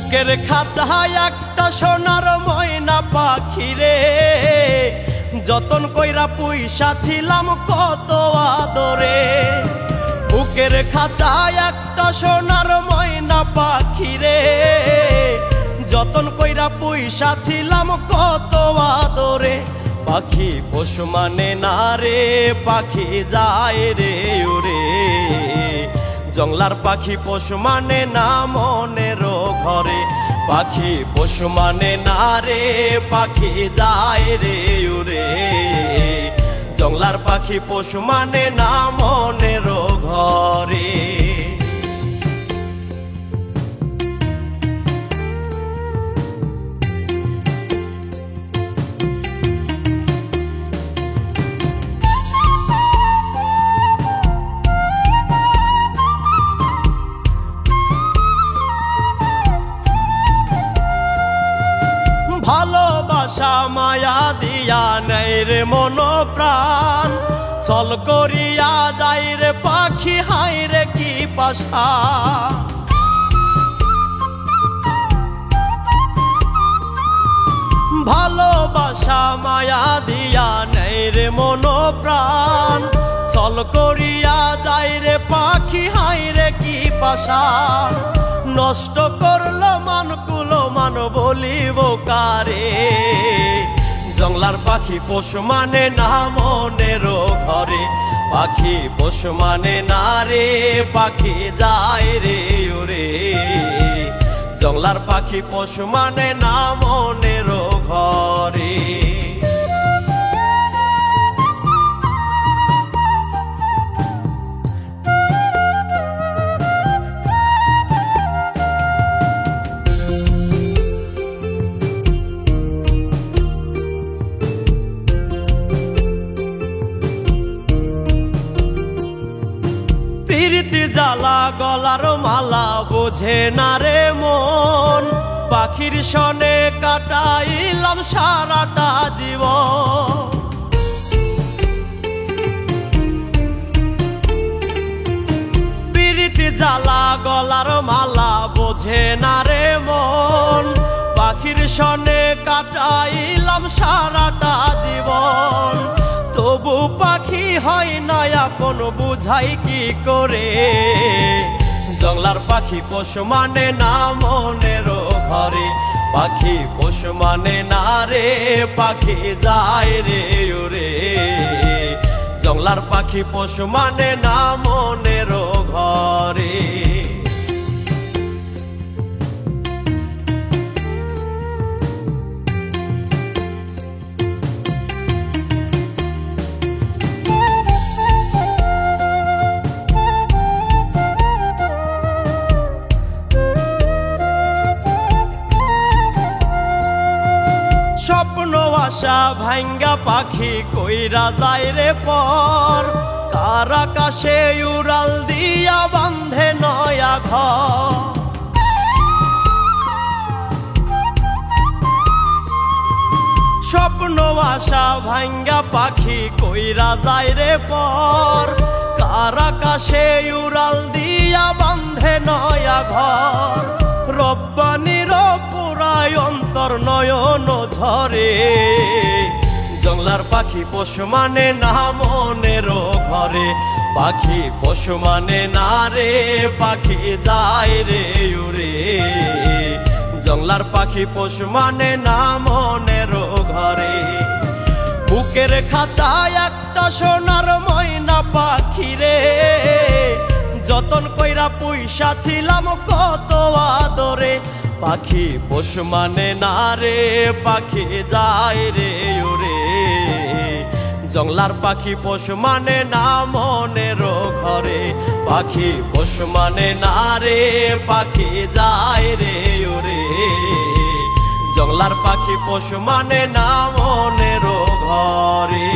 বুকের খাঁচায় একটা সোনার ময়না পাখি রে, যতন কইরা পুইসা ছিলাম কত আদরে। বুকের খাঁচায় একটা সোনার ময়না পাখি রে, যতন কইরা পুইসা ছিলাম কত আদরে। পাখি পশু মানে না রে, পাখি যায় রে উড়ে। জংলার পাখি পশু মানে না মনের ঘরে। পাখি পশু মানে না রে, পাখি যায় রে উড়ে। জংলার পাখি পশু মানে না মনের ঘরে। ভালোবাসা মায়া দিয়া নেই রে মন প্রাণ, ছল করিয়া যাই রে পাখি হাই রে কি পাশা। ভালোবাসা মায়া দিয়া নেই রে মন প্রাণ, ছল করিয়া যাই রে পাখি হাই রে কি পাশা। নষ্ট করলো মানকুলো মান বলিব কারে। জংলার পাখি পশু মানে না মনের ঘরে। পাখি পশু মানে না রে, পাখি যায় রে উড়ে। জংলার পাখি পশু মানে না মনের ঘরে। প্রীতি জ্বালা গলার মালা বোঝে না রে মন, পাখির সনে কাটাইলাম সারাটা জীবন। প্রীতি জ্বালা গলার মালা বোঝে না রে মন, পাখির সনে কাটাইলাম সারাটা জীবন। তবু পাখি হয় না আপন, বুঝাই কি করে। জংলার পাখি পশু মানে না মনের ঘরে। পাখি পশু মানে না রে, পাখি যায় রে উড়ে। জংলার পাখি পশু মানে না মনের ঘরে। স্বপ্ন আশা ভাঙ্গা পাখি কইরা যায় রে পর, কার আকাশে উড়াল দিয়া বান্ধে নয়া ঘর। স্বপ্ন আশা ভাঙ্গা পাখি কইরা যায় রে পর, কার আকাশে উড়াল দিয়া বান্ধে নয়া ঘর। রব্বানির পুরায় অন্তর নয়ন ঝরে। জংলার পাখি পশু মানে না মনের ঘরে। পাখি পশু মানে না রে, পাখি যায় রে উড়ে। জংলার পাখি পশু মানে না মনের ঘরে। বুকের খাঁচায় একটা সোনার ময়না পাখি রে, যতন কইরা পুইসা ছিলাম কত আদরে। পাখি পশু মানে না রে, পাখি যায় রে উড়ে। জংলার পাখি পশু মানে না মনের ঘরে। পাখি পশু মানে না রে, পাখি যায় রে উড়ে। জংলার পাখি পশু মানে না মনের ঘরে।